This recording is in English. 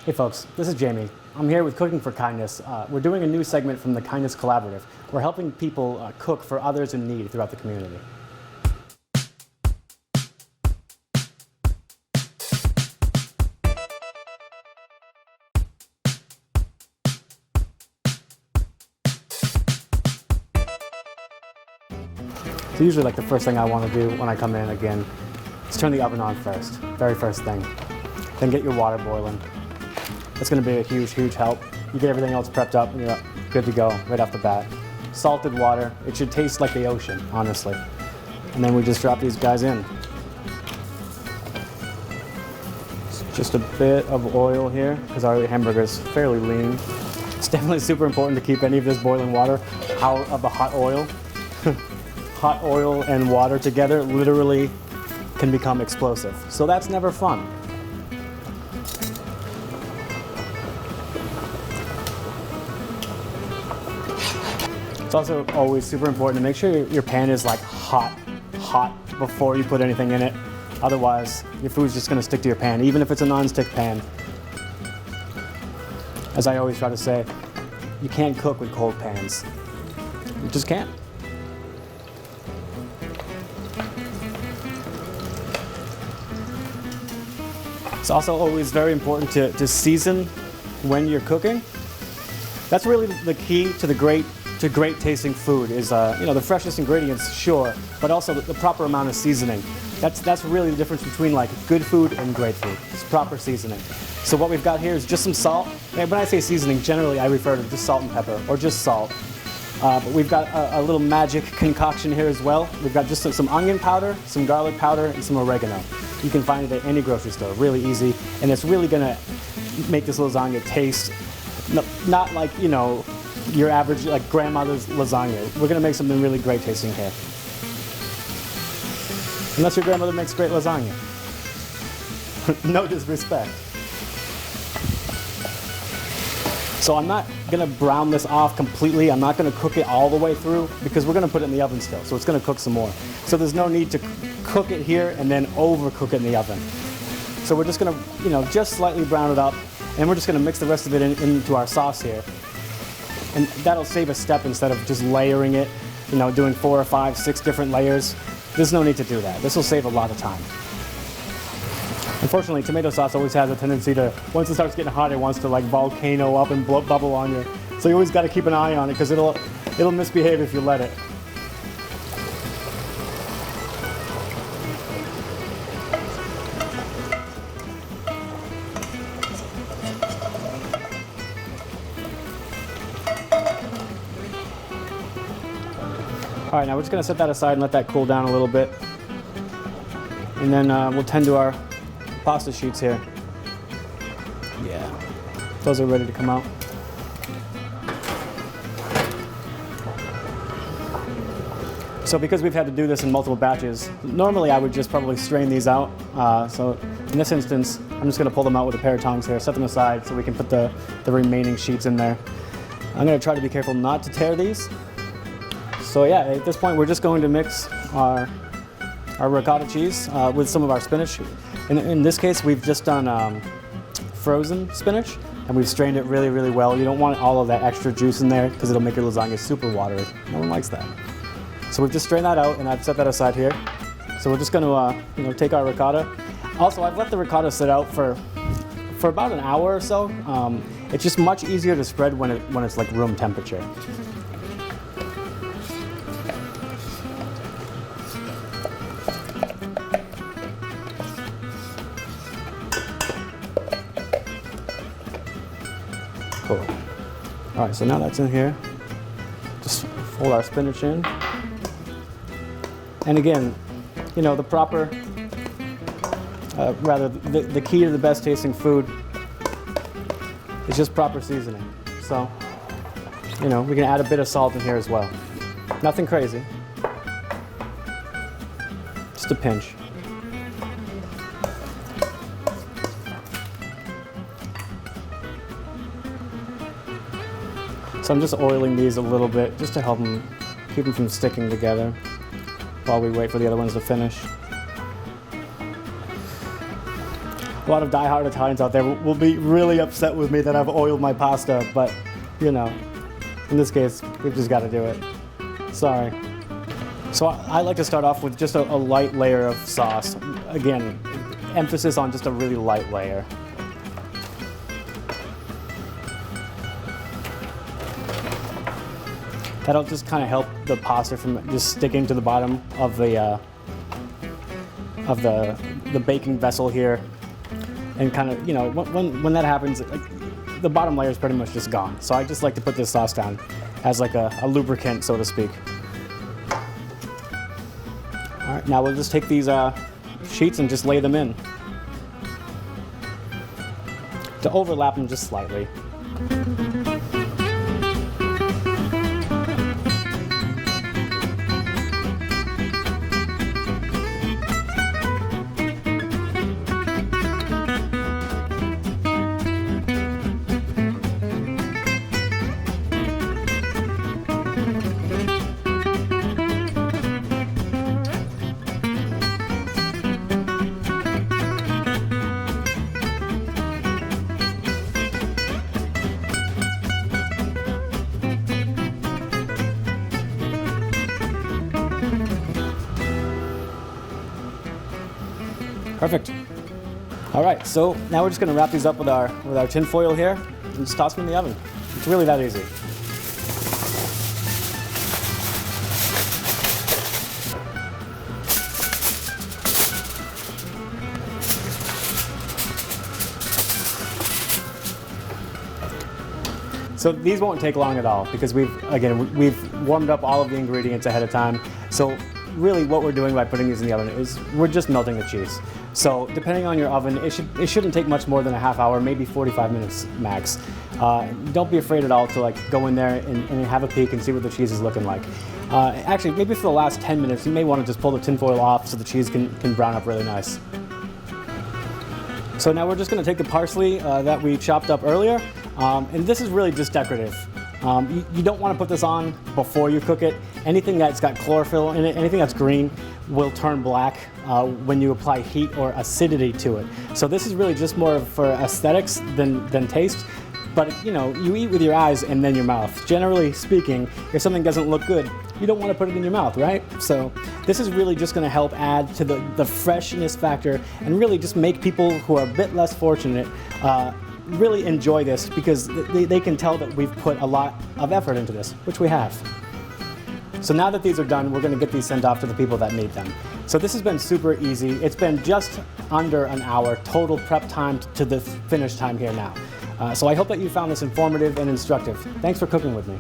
Hey folks, this is Jamie. I'm here with Cooking for Kindness. We're doing a new segment from the Kindness Collaborative. We're helping people cook for others in need throughout the community. So usually the first thing I want to do when I come in again is turn the oven on first, very first thing. Then get your water boiling. It's going to be a huge help. You get everything else prepped up and you're good to go right off the bat. Salted water, it should taste like the ocean, honestly. And then we just drop these guys in. Just a bit of oil here because our hamburger is fairly lean. It's definitely super important to keep any of this boiling water out of the hot oil. Hot oil and water together literally can become explosive. So that's never fun. It's also always super important to make sure your pan is hot before you put anything in it. Otherwise, your food's just gonna stick to your pan, even if it's a non-stick pan. As I always try to say, you can't cook with cold pans. You just can't. It's also always very important to season when you're cooking. That's really the key to great tasting food is the freshest ingredients, sure, but also the proper amount of seasoning. That's really the difference between good food and great food. It's proper seasoning. So what we've got here is just some salt. And when I say seasoning, generally I refer to just salt and pepper or just salt. But we've got a little magic concoction here as well. We've got just some onion powder, some garlic powder, and some oregano. You can find it at any grocery store, really easy, and it's really gonna make this lasagna taste not like your average grandmother's lasagna. We're gonna make something really great tasting here. Unless your grandmother makes great lasagna. No disrespect. So I'm not gonna brown this off completely. I'm not gonna cook it all the way through because we're gonna put it in the oven still, so it's gonna cook some more. So there's no need to cook it here and then overcook it in the oven. So we're just gonna, just slightly brown it up, and we're just gonna mix the rest of it into our sauce here. And that'll save a step instead of just layering it, doing 4 or 5, 6 different layers. There's no need to do that. This will save a lot of time. Unfortunately, tomato sauce always has a tendency to, once it starts getting hot, it wants to volcano up and bubble on you. So you always got to keep an eye on it because it'll misbehave if you let it. All right, now we're just gonna set that aside and let that cool down a little bit. And then we'll tend to our pasta sheets here. Yeah, those are ready to come out. So because we've had to do this in multiple batches, normally I would just probably strain these out. So in this instance, I'm just gonna pull them out with a pair of tongs here, set them aside so we can put the remaining sheets in there. I'm gonna try to be careful not to tear these. So yeah, at this point we're just going to mix our ricotta cheese with some of our spinach. In this case, we've just done frozen spinach, and we've strained it really well. You don't want all of that extra juice in there because it'll make your lasagna super watery. No one likes that. So we've just strained that out, and I've set that aside here. So we're just going to take our ricotta. Also, I've let the ricotta sit out for about an hour or so. It's just much easier to spread when it's room temperature. Cool. All right, so now that's in here. Just fold our spinach in. And again, the proper, the key to the best tasting food is just proper seasoning. So, we can add a bit of salt in here as well. Nothing crazy. Just a pinch. So I'm just oiling these a little bit just to help them, keep them from sticking together while we wait for the other ones to finish. A lot of die-hard Italians out there will be really upset with me that I've oiled my pasta, but you know, in this case, we've just got to do it. Sorry. So I like to start off with just a light layer of sauce. Again, emphasis on just a really light layer. That'll just kind of help the pasta from just sticking to the bottom of the baking vessel here, and kind of, you know, when that happens, like, the bottom layer is pretty much just gone. So I just like to put this sauce down as like a lubricant, so to speak. All right, now we'll just take these sheets and just lay them in to overlap them just slightly. Perfect. All right, so now we're just gonna wrap these up with our tin foil here and just toss them in the oven. It's really that easy. So these won't take long at all because we've warmed up all of the ingredients ahead of time. So really what we're doing by putting these in the oven is we're just melting the cheese. So depending on your oven, it shouldn't take much more than a half hour, maybe 45 minutes max. Don't be afraid at all to like go in there and have a peek and see what the cheese is looking like. Actually, maybe for the last 10 minutes, you may want to just pull the tin foil off so the cheese can brown up really nice. So now we're just going to take the parsley that we chopped up earlier, and this is really just decorative. You don't want to put this on before you cook it. Anything that's got chlorophyll in it, anything that's green, will turn black when you apply heat or acidity to it. So this is really just more for aesthetics than taste. But you know, you eat with your eyes and then your mouth. Generally speaking, if something doesn't look good, you don't want to put it in your mouth, right? So this is really just going to help add to the freshness factor and really just make people who are a bit less fortunate really enjoy this, because they can tell that we've put a lot of effort into this, which we have. So now that these are done, we're going to get these sent off to the people that need them. So this has been super easy. It's been just under an hour total prep time to the finish time here now. So I hope that you found this informative and instructive. Thanks for cooking with me.